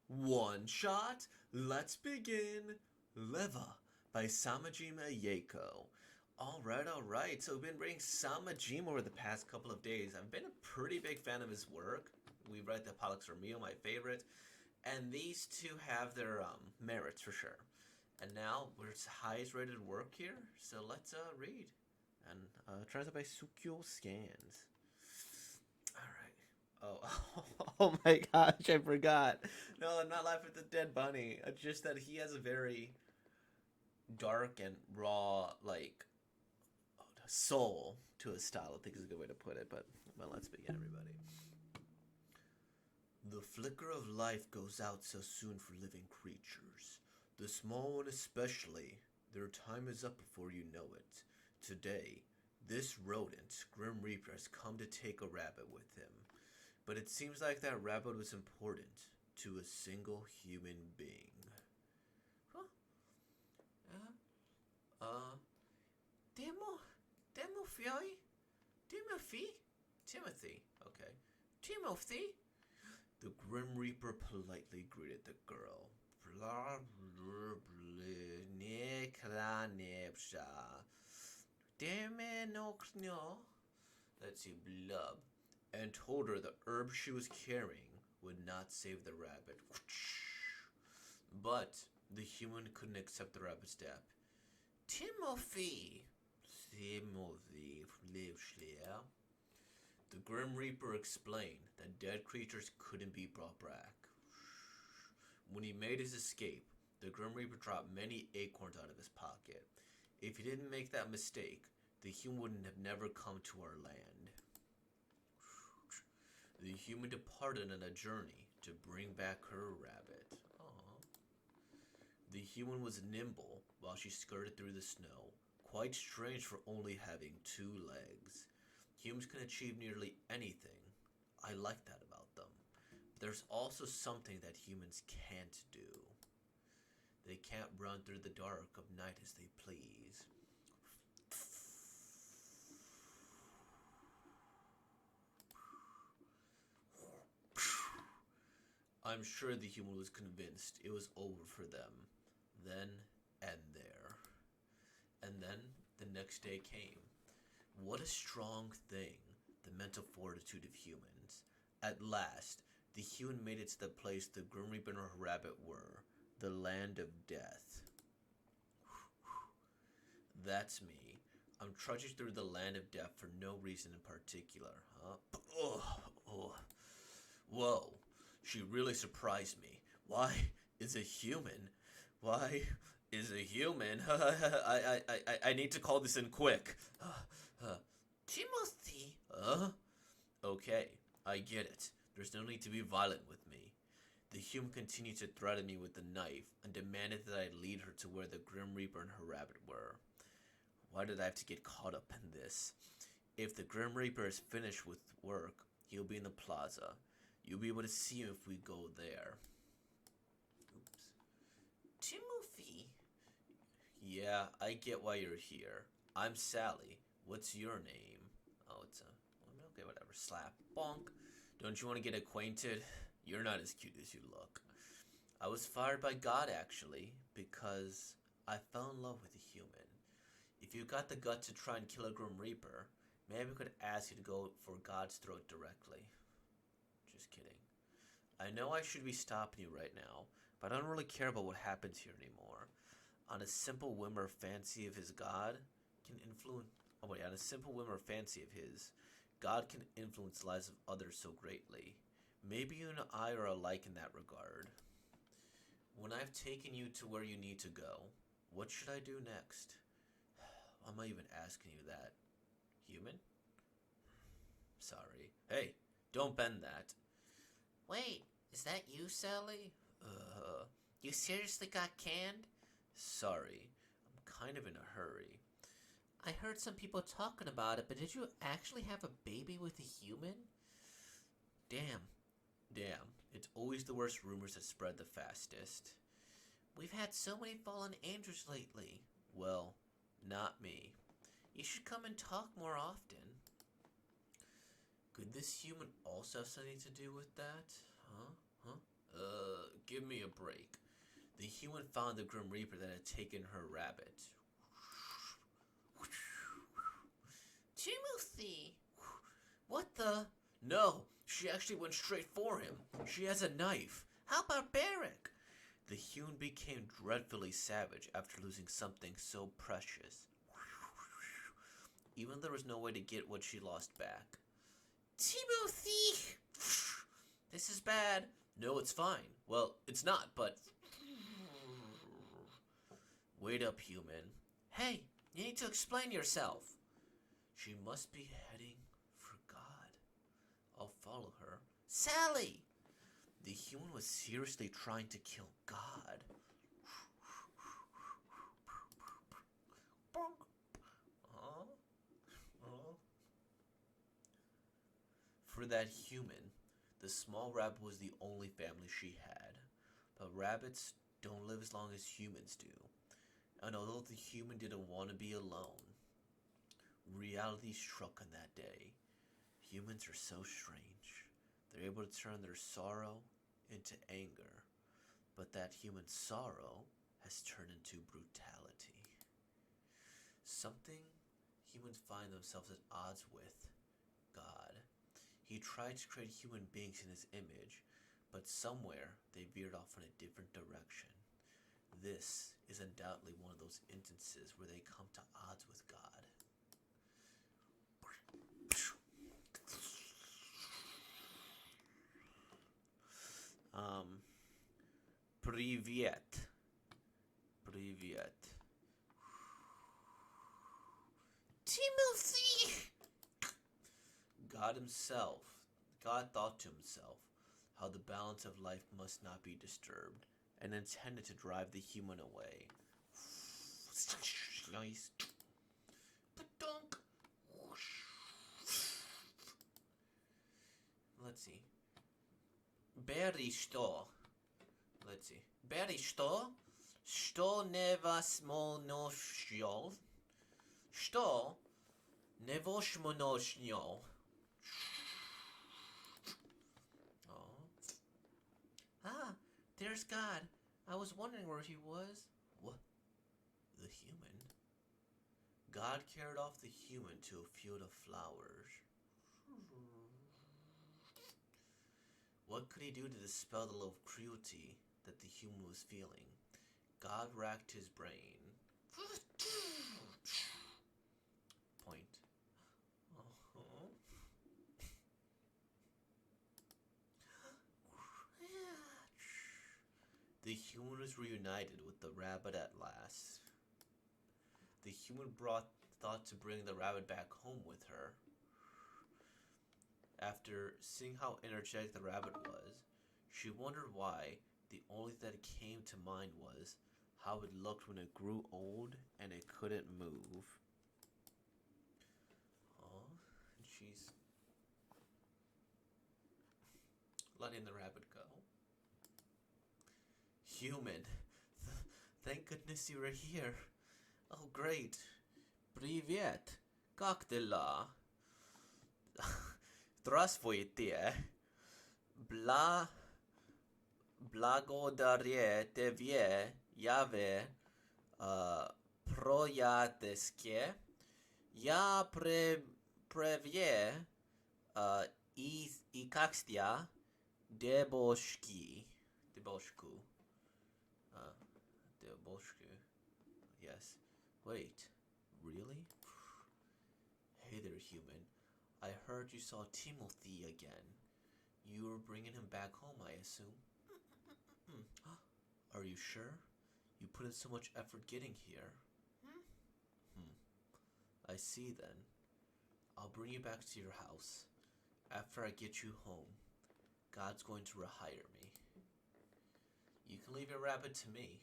One shot, let's begin. Leva by Samajima Yeiko. Alright. So we've been reading Samajima over the past couple of days. I've been a pretty big fan of his work. We read the Pollux Romeo, my favorite. And these two have their merits for sure. And now we're its highest rated work here, so let's read. And translated by Sukyo Scans. Alright. Oh, oh my gosh, I forgot. No, I'm not laughing at the dead bunny. It's just that he has a very dark and raw, like, soul to his style, I think is a good way to put it. But, well, let's begin, everybody. The flicker of life goes out so soon for living creatures. The small one especially. Their time is up before you know it. Today, this rodent, Grim Reaper, has come to take a rabbit with him. But it seems like that rabbit was important to a single human being. Huh? Demo, Timothy. Okay. Timothy? The Grim Reaper politely greeted the girl. Let's see, blub. And told her the herb she was carrying would not save the rabbit. But the human couldn't accept the rabbit's step. Timothy! The Grim Reaper explained that dead creatures couldn't be brought back. When he made his escape, the Grim Reaper dropped many acorns out of his pocket. If he didn't make that mistake, the human would have never come to our land. The human departed on a journey to bring back her rabbit. Aww. The human was nimble while she skirted through the snow, quite strange for only having 2 legs. Humans can achieve nearly anything. I like that about them. But there's also something that humans can't do. They can't run through the dark of night as they please. I'm sure the human was convinced it was over for them. Then and there. And then the next day came. What a strong thing, the mental fortitude of humans. At last, the human made it to the place the Grim Reaper and her rabbit were, the land of death. That's me. I'm trudging through the land of death for no reason in particular, huh? Oh. Whoa, she really surprised me. Why is a human? Why is a human? I need to call this in quick. Timothy? Okay, I get it. There's no need to be violent with me. The human continued to threaten me with the knife and demanded that I lead her to where the Grim Reaper and her rabbit were. Why did I have to get caught up in this? If the Grim Reaper is finished with work, he'll be in the plaza. You'll be able to see him if we go there. Oops. Timothy? Yeah, I get why you're here. I'm Sally. What's your name? Oh, it's okay, whatever. Slap. Bonk. Don't you want to get acquainted? You're not as cute as you look. I was fired by God, actually, because I fell in love with a human. If you got the gut to try and kill a Grim Reaper, maybe I could ask you to go for God's throat directly. Just kidding. I know I should be stopping you right now, but I don't really care about what happens here anymore. On a simple whim or fancy of his God can influence... Oh wait, on a simple whim or fancy of his, God can influence the lives of others so greatly. Maybe you and I are alike in that regard. When I've taken you to where you need to go, what should I do next? Why am I even asking you that? Human? Sorry. Hey, don't bend that. Wait, is that you, Sally? You seriously got canned? Sorry, I'm kind of in a hurry. I heard some people talking about it, but did you actually have a baby with a human? Damn. It's always the worst rumors that spread the fastest. We've had so many fallen angels lately. Well, not me. You should come and talk more often. Could this human also have something to do with that? Huh? give me a break. The human found the Grim Reaper that had taken her rabbit. Timothy! What the? No, she actually went straight for him. She has a knife. How barbaric! The human became dreadfully savage after losing something so precious. Even there was no way to get what she lost back. Timothy! This is bad. No, it's fine. Well, it's not, but... Wait up, human. Hey, you need to explain yourself. She must be heading for God. I'll follow her. Sally! The human was seriously trying to kill God. For that human, the small rabbit was the only family she had. But rabbits don't live as long as humans do. And although the human didn't want to be alone, reality struck on that day. Humans are so strange. They're able to turn their sorrow into anger. But that human sorrow has turned into brutality. Something humans find themselves at odds with: God. He tried to create human beings in his image, but somewhere they veered off in a different direction. This is undoubtedly one of those instances where they come to odds with God. Привет. Привет. Timothy! God thought to himself how the balance of life must not be disturbed, and intended to drive the human away. Nice. Let's see. Berry что? Let's see. Berry что? Что невозможно? Что невозможно? Ah, there's God. I was wondering where he was. What? The human? God carried off the human to a field of flowers. What could he do to dispel the love of cruelty that the human was feeling? God racked his brain. Point. The human was reunited with the rabbit at last. The human thought to bring the rabbit back home with her. After seeing how energetic the rabbit was, she wondered why. The only thing that came to mind was how it looked when it grew old and it couldn't move. And she's letting the rabbit go. Human, thank goodness you were here. Oh, great. Привет. Как дела? Здравствуйте. Благодаря тебе я проятеске. Я преве и какстя дебошку. Deboshku. Yes. Wait. Really? Hey there, human. I heard you saw Timothy again. You were bringing him back home, I assume. Are you sure? You put in so much effort getting here. I see then. I'll bring you back to your house. After I get you home, God's going to rehire me. You can leave your rabbit to me.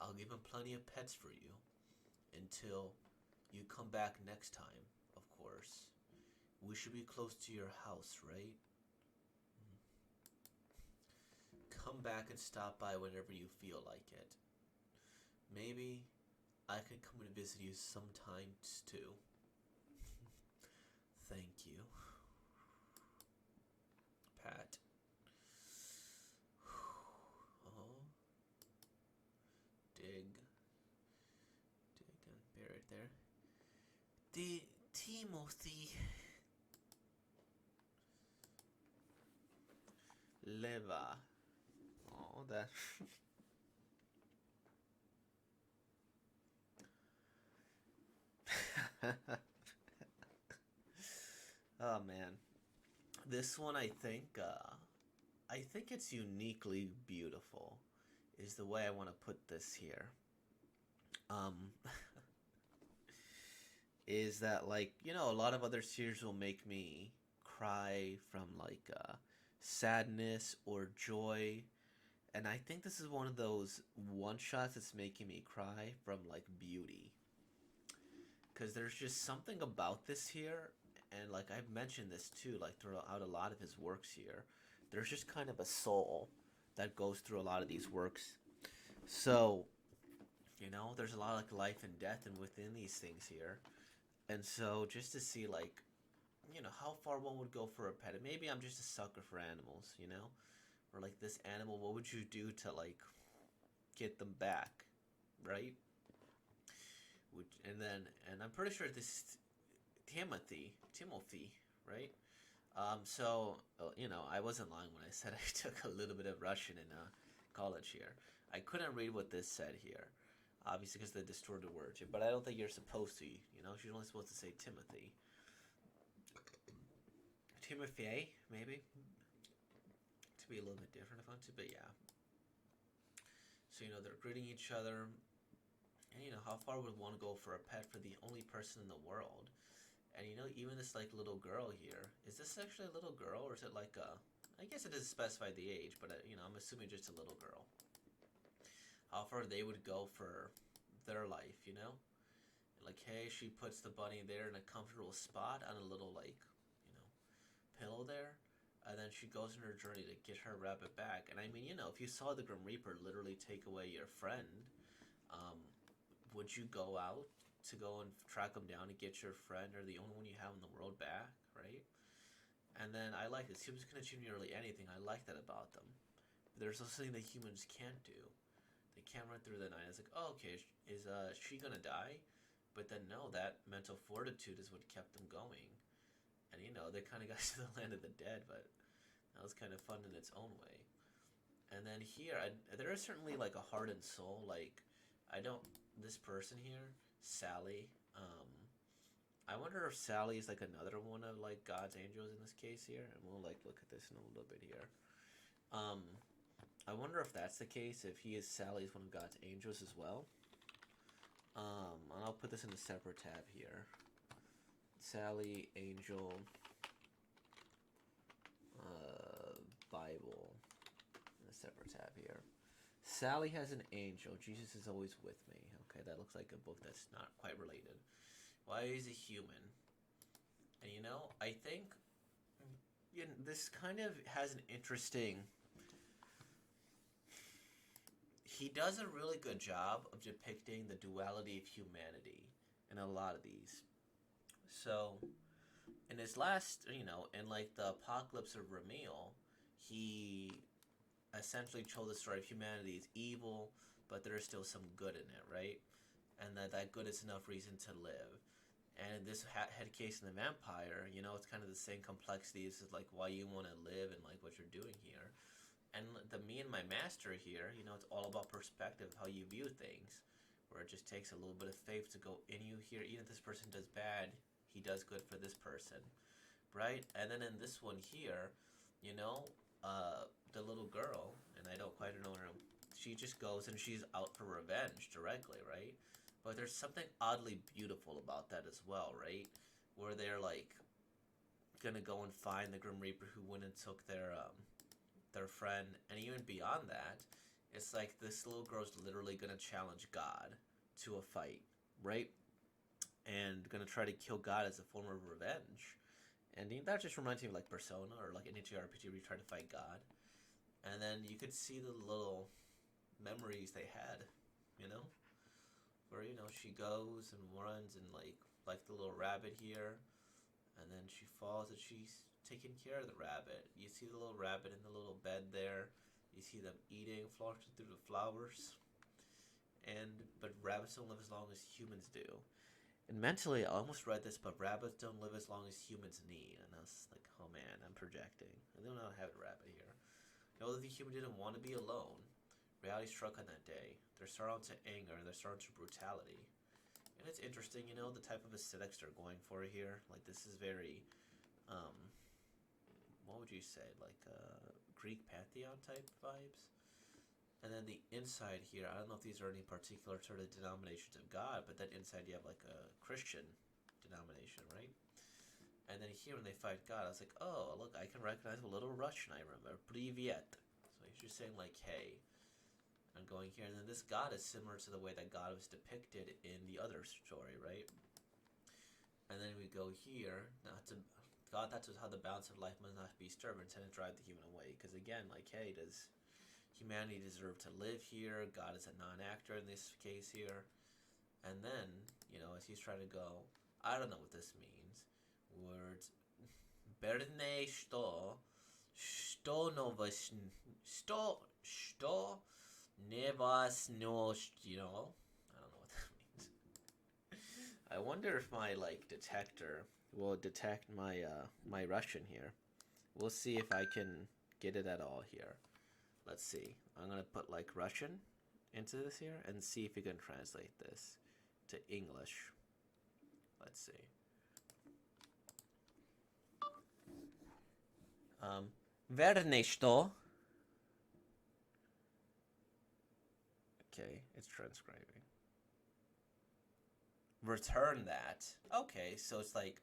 I'll give him plenty of pets for you. Until you come back next time, of course. We should be close to your house, right? Come back and stop by whenever you feel like it. Maybe I could come and visit you sometimes too. Thank you. Pat. there. The Timothy Leva. Oh, that. Oh man, this one I think it's uniquely beautiful. Is the way I want to put this here. Um, is that like a lot of other series will make me cry from like sadness or joy, and I think this is one of those one shots that's making me cry from like beauty, because there's just something about this here, and like I've mentioned this too, like throughout a lot of his works here, there's just kind of a soul that goes through a lot of these works. So there's a lot of like life and death and within these things here, and so just to see like how far one would go for a pet. And maybe I'm just a sucker for animals, or like this animal, what would you do to like get them back, right? And I'm pretty sure this Timothy, right? I wasn't lying when I said I took a little bit of Russian in college here. I couldn't read what this said here, obviously because of the distorted words. But I don't think you're supposed to. You're only supposed to say Timothy. Timothy, maybe, to be a little bit different if I want to. But yeah. So they're greeting each other, and how far would one go for a pet for the only person in the world? And even this like little girl here, is this actually a little girl or is it like a? I guess it doesn't specify the age, but I'm assuming just a little girl. How far they would go for their life. Like, hey, she puts the bunny there in a comfortable spot on a little like, pillow there, and then she goes on her journey to get her rabbit back. And I mean, if you saw the Grim Reaper literally take away your friend, um, would you go out to go and track him down and get your friend or the only one you have in the world back, right? And then I like this. Humans can achieve nearly anything. I like that about them. But there's also something that humans can't do. They can't run through the night. It's like, oh, okay, is she gonna die? But then no, that mental fortitude is what kept them going. And they kind of got to the land of the dead, but that was kind of fun in its own way. And then here, there is certainly like a heart and soul. Like, I don't. This person here, Sally. I wonder if Sally is like another one of like God's angels in this case here, and we'll like look at this in a little bit here. I wonder if that's the case. If he is Sally is one of God's angels as well. And I'll put this in a separate tab here. Sally Angel Bible in a separate tab here. Sally has an angel. Jesus is always with me. Okay, that looks like a book that's not quite related. Why is he human? And I think this kind of has an interesting. He does a really good job of depicting the duality of humanity in a lot of these. So, in his last, in like the Apocalypse of Ramil, he essentially told the story of humanity is evil, but there is still some good in it, right? And that good is enough reason to live. And in this head case in the vampire, it's kind of the same complexity as like why you want to live and like what you're doing here. And me and my master here, it's all about perspective, how you view things, where it just takes a little bit of faith to go in you here. Even if this person does bad, he does good for this person, right? And then in this one here, the little girl, and I don't quite know her, she just goes and she's out for revenge directly, right? But there's something oddly beautiful about that as well, right? Where they're like gonna go and find the Grim Reaper who went and took their friend, and even beyond that, it's like this little girl's literally gonna challenge God to a fight, right? And gonna try to kill God as a form of revenge. And that just reminds me of like Persona or like an JRPG where you try to fight God. And then you could see the little memories they had, where she goes and runs and like the little rabbit here, and then she falls and she's taking care of the rabbit. You see the little rabbit in the little bed there. You see them eating, flossing through the flowers. But rabbits don't live as long as humans do. And mentally, I almost read this, but rabbits don't live as long as humans need. And I was like, oh man, I'm projecting. I don't know how to have a rabbit here. No, the human didn't want to be alone. Reality struck on that day. They're starting to anger and they're starting to brutality. And it's interesting, you know, the type of aesthetics they're going for here. Like, this is very, um, what would you say? Like, Greek pantheon type vibes? And then the inside here, I don't know if these are any particular sort of denominations of God, but then inside you have like a Christian denomination, right? And then here when they fight God, I was like, oh, look, I can recognize a little Russian I remember. Privyet. So he's just saying like, hey. I'm going here, and then this God is similar to the way that God was depicted in the other story, right? And then we go here, not to God, that's how the balance of life must not be disturbed and tend to drive the human away. Because again, like, hey, does humanity deserve to live here? God is a non-actor in this case here. And then, you know, as he's trying to go, I don't know what this means. Words, Berne sto novas, sto, nevas no, you know, I don't know what that means. I wonder if my like detector will detect my Russian here. We'll see if I can get it at all here. Let's see. I'm gonna put like Russian into this here and see if we can translate this to English. Let's see. Vernesto. Okay, it's transcribing. Return that. Okay, so it's like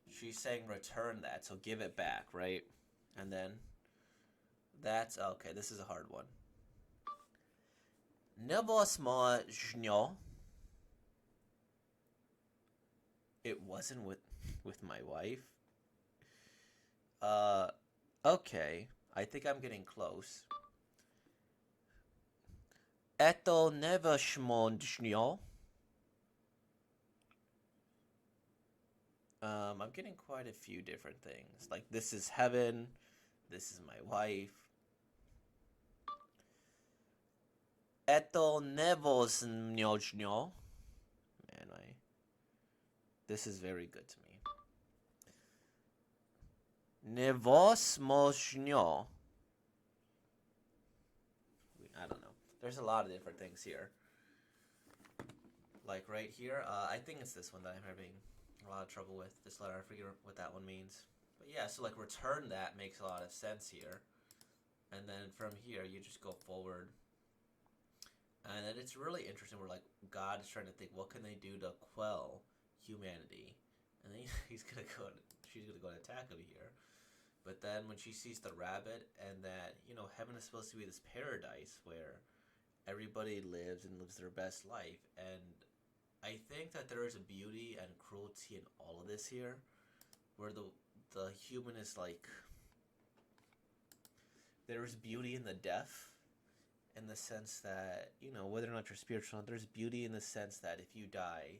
she's saying return that, so give it back, right? And then that's okay. This is a hard one. Nevosmo. It wasn't with my wife. Okay. I think I'm getting close. Eto nevosmo. I'm getting quite a few different things. Like, this is heaven. This is my wife. Eto nevosmo. Man, this is very good to me. Nevosmo. I don't know. There's a lot of different things here. Like right here, I think it's this one that I'm having a lot of trouble with. This letter, I forget what that one means. But yeah, so like return that makes a lot of sense here. And then from here, you just go forward. And then it's really interesting where like God is trying to think, what can they do to quell humanity? And then she's gonna go and attack him here. But then when she sees the rabbit and that, you know, heaven is supposed to be this paradise where everybody lives and lives their best life. And I think that there is a beauty and cruelty in all of this here, where the human is like, there is beauty in the death, in the sense that, you know, whether or not you're spiritual, there's beauty in the sense that if you die,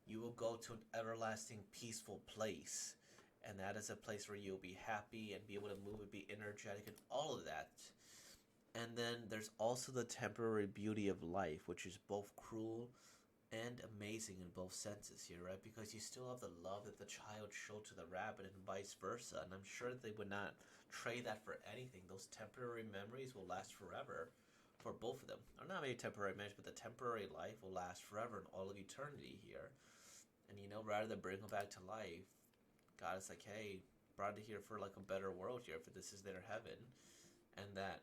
you will go to an everlasting peaceful place, and that is a place where you'll be happy and be able to move and be energetic and all of that. And then there's also the temporary beauty of life, which is both cruel and amazing in both senses here, right? Because you still have the love that the child showed to the rabbit and vice versa. And I'm sure that they would not trade that for anything. Those temporary memories will last forever for both of them. Or not maybe temporary memories, but the temporary life will last forever in all of eternity here. And you know, rather than bring them back to life, God is like, hey, brought it here for like a better world here, for this is their heaven. And that,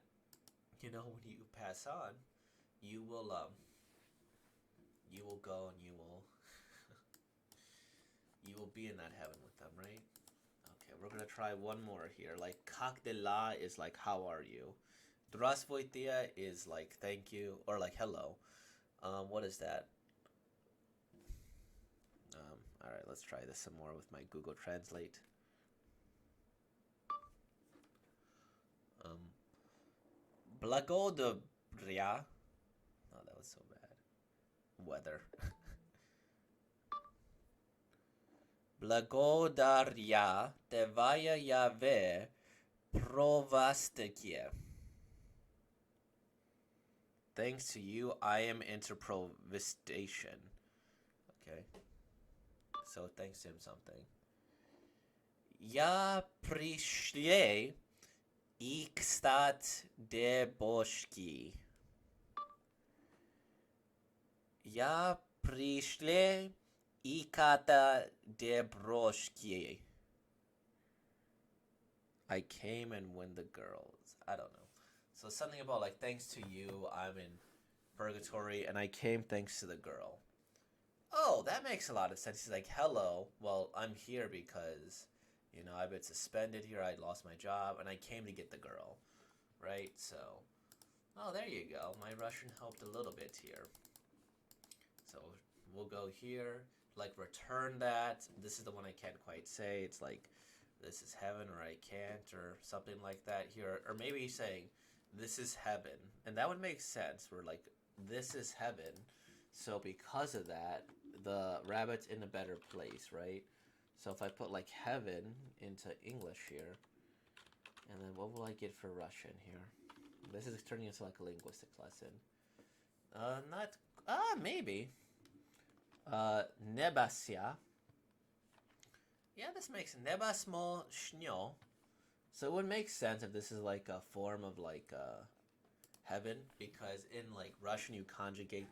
you know, when you pass on, you will go and you will be in that heaven with them, right? Okay, we're gonna try one more here. Like kak de la is like how are you? Здравствуйте is like thank you or like hello. What is that? All right, let's try this some more with my Google Translate. Blagodobria. Oh, that was so bad. Weather. Blagodaria devaya yave provastekie. Thanks to you, I am into provistation. Okay. So thanks to him something. Я пришли и кстати дебошки. Я пришли и ката деброшки. I came and win the girls. I don't know. So something about like thanks to you, I'm in purgatory, and I came thanks to the girl. Oh, that makes a lot of sense. He's like, hello. Well, I'm here because, I've been suspended here. I lost my job, and I came to get the girl. Right? So, oh, there you go. My Russian helped a little bit here. So, we'll go here. Like, return that. This is the one I can't quite say. It's like, this is heaven, or I can't, or something like that here. Or maybe he's saying, this is heaven. And that would make sense. We're like, this is heaven. So because of that, the rabbit's in a better place, right? So if I put like heaven into English here, and then what will I get for Russian here? This is turning into like a linguistics lesson. Maybe. Nebasia. Yeah, this makes nebasmo shnyo. So it would make sense if this is like a form of like heaven, because in like Russian you conjugate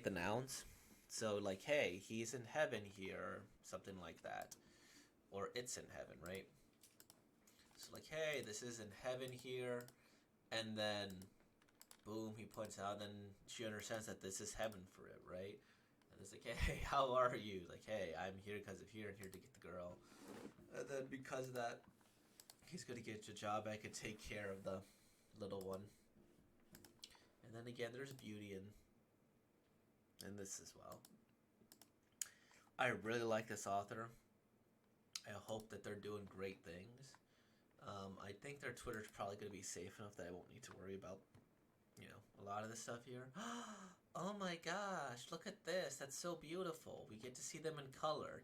the nouns. So like, hey, he's in heaven here, something like that, or it's in heaven, right? So like, hey, this is in heaven here, and then boom, he points out, and then she understands that this is heaven for it, right? And it's like, hey, how are you? Like, hey, I'm here because of here and here to get the girl. And then because of that, he's going to get a job. I could take care of the little one. And then again, there's beauty in this as well. I really like this author. I hope that they're doing great things. I think their Twitter's probably going to be safe enough that I won't need to worry about, a lot of the stuff here. Oh my gosh, look at this. That's so beautiful. We get to see them in color,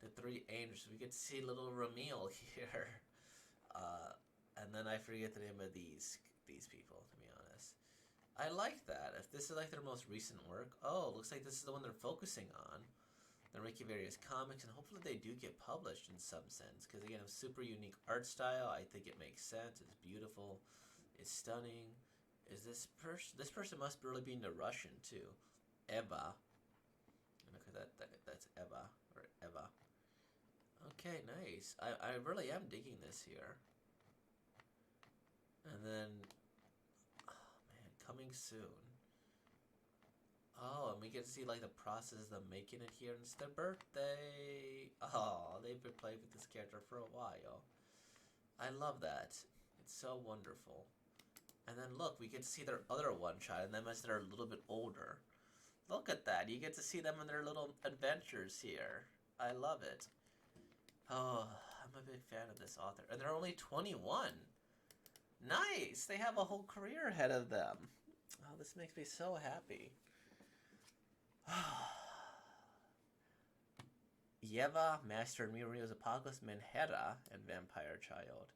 the three angels. We get to see little Ramil here. And then I forget the name of these people, to be honest. I like that. If this is like their most recent work, looks like this is the one they're focusing on. They're making various comics, and hopefully they do get published in some sense. Because again, a super unique art style. I think it makes sense. It's beautiful. It's stunning. Is this person must really be into Russian too. Eva. Because that's Eva or Eva. Okay, nice. I really am digging this here. And then, oh man, coming soon. Oh, and we get to see like the process of them making it here. And it's their birthday. Oh, they've been playing with this character for a while. I love that. It's so wonderful. And then look, we get to see their other one-shot, and them as they're a little bit older. Look at that. You get to see them in their little adventures here. I love it. Oh, I'm a big fan of this author. And they're only 21. Nice. They have a whole career ahead of them. Oh, this makes me so happy. Yeva, Master Muriel's Apocalypse, Manhattan, and Vampire Child.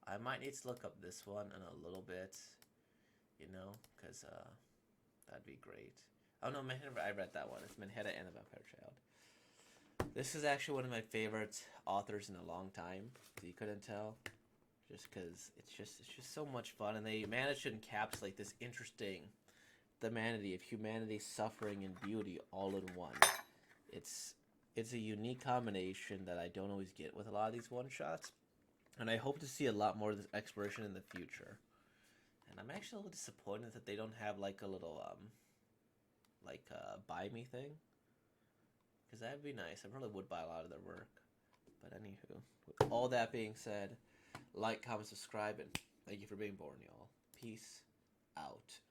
I might need to look up this one in a little bit, because that'd be great. Oh no, I read that one. It's Manhattan and the Vampire Child. This is actually one of my favorite authors in a long time, if you couldn't tell. Just because it's just so much fun, and they managed to encapsulate this interesting of humanity, suffering, and beauty all in one. It's a unique combination that I don't always get with a lot of these one-shots. And I hope to see a lot more of this exploration in the future. And I'm actually a little disappointed that they don't have like a little, buy me thing. Because that'd be nice. I probably would buy a lot of their work. But anywho, with all that being said, like, comment, subscribe, and thank you for being born, y'all. Peace out.